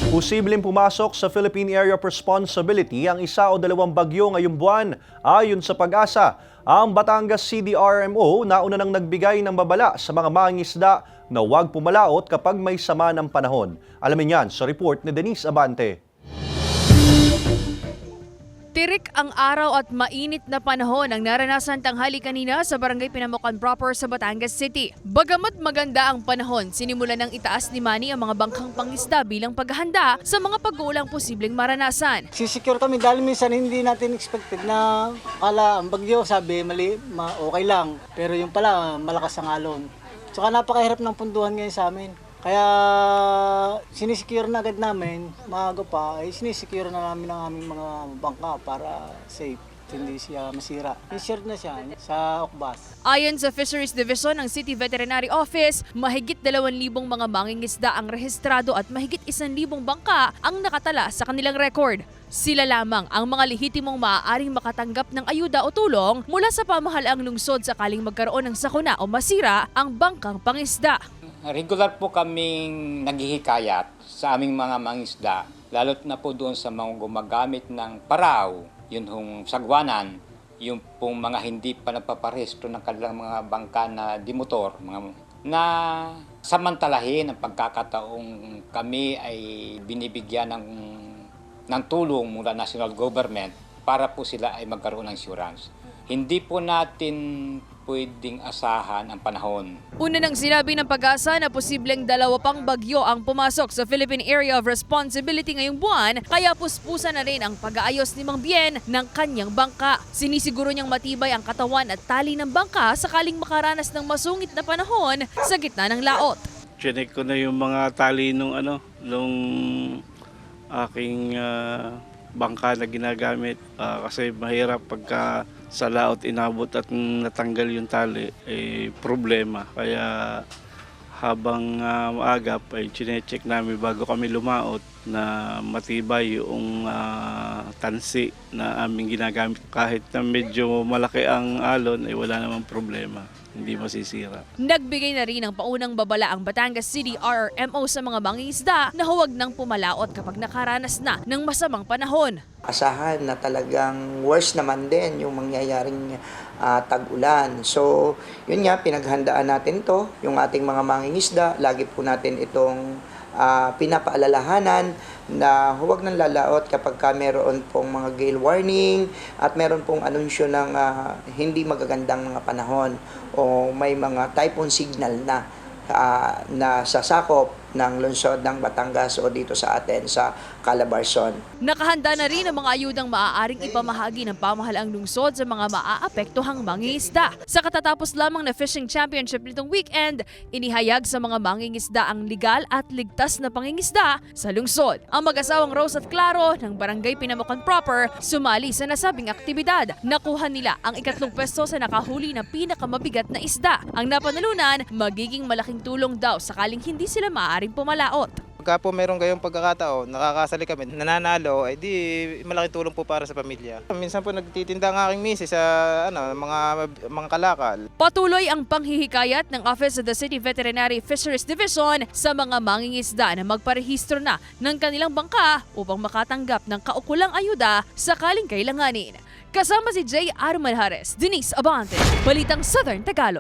Posibleng pumasok sa Philippine Area of Responsibility ang isa o dalawang bagyo ngayong buwan. Ayon sa Pag-asa, ang Batangas CDRMO nauna nang nagbigay ng babala sa mga mangingisda na huwag pumalaot kapag may sama ng panahon. Alamin yan sa report ni Denise Abante. Tirik ang araw at mainit na panahon ang naranasan tanghali kanina sa Barangay Pinamukan proper sa Batangas City. Bagamat maganda ang panahon, sinimulan ng itaas ni Manny ang mga bangkang pangisda bilang paghahanda sa mga pag-uulang posibleng maranasan. Sisecure kami dahil minsan hindi natin expected na kala ang bagyo, sabi okay lang. Pero yung pala malakas ang alon. Tsaka napakahirap ng punduhan ngayon sa amin. Kaya sinisecure na agad namin, maaga pa, ay sinisecure na namin ang aming mga bangka para safe, hindi siya masira. Insured na siya sa Okbas. Ayon sa Fisheries Division ng City Veterinary Office, mahigit 2,000 mga mangingisda ang rehistrado at mahigit 1,000 bangka ang nakatala sa kanilang record. Sila lamang ang mga lehitimong maaaring makatanggap ng ayuda o tulong mula sa pamahalaang lungsod sakaling magkaroon ng sakuna o masira ang bangkang pangisda. Regular po kaming naghihikayat sa aming mga mangisda, lalo't na po doon sa mga gumagamit ng paraw, yun hong sagwanan, yung pong mga hindi pa nagpaparehistro ng kanilang mga bangka na dimotor, na samantalahin ang pagkakataong kami ay binibigyan ng tulong mula national government para po sila ay magkaroon ng insurance. Hindi po natin pwedeng asahan ang panahon. Una nang sinabi ng Pag-asa na posibleng 2 pang bagyo ang pumasok sa Philippine Area of Responsibility ngayong buwan, kaya puspusan na rin ang pag-aayos ni Mang Bien ng kanyang bangka. Sinisiguro niyang matibay ang katawan at tali ng bangka sakaling makaranas ng masungit na panahon sa gitna ng laot. Chinek ko na yung mga tali nung aking bangka na ginagamit kasi mahirap pagka sa laot inabot at natanggal yung tali, problema. Kaya habang maagap ay chinecheck namin bago kami lumaot na matibay yung tansi na aming ginagamit. Kahit na medyo malaki ang alon ay wala namang problema. Hindi masisira. Nagbigay na rin ng paunang babala ang Batangas City RRMO sa mga mangingisda na huwag nang pumalaot kapag nakaranas na ng masamang panahon. Asahan na talagang worse naman din yung mangyayaring tag-ulan. So, yun nga, pinaghandaan natin to, yung ating mga mangingisda. Lagi po natin itong pinapaalalahanan na huwag nang lalaot kapag meron pong mga gale warning at meron pong anunsyo ng hindi magagandang mga panahon o may mga typhoon signal na sasakop ng lungsod ng Batangas o dito sa atin sa Calabarzon. Nakahanda na rin ang mga ayudang maaaring ipamahagi ng pamahalaang lungsod sa mga maaapektuhang mangingisda. Sa katatapos lamang na fishing championship nitong weekend, inihayag sa mga mangingisda ang legal at ligtas na pangingisda sa lungsod. Ang mag-asawang Rose at Claro ng Barangay Pinamukan proper sumali sa nasabing aktibidad. Nakuha nila ang 3 pwesto sa nakahuli na pinakamabigat na isda. Ang napanalunan, magiging malaking tulong daw sakaling hindi sila maaaring pumalaot. Pagka po meron kayong pagkakataon, nakakasali kami, nananalo, ay di malaking tulong po para sa pamilya. Minsan po nagtitinda ang aking misis sa mga kalakal. Patuloy ang panghihikayat ng Office of the City Veterinary Fisheries Division sa mga mangingisda na magparehistro na ng kanilang bangka upang makatanggap ng kaukulang ayuda sakaling kailanganin. Kasama si J. Arman Hares, Denise Abante, Balitang Southern Tagalog.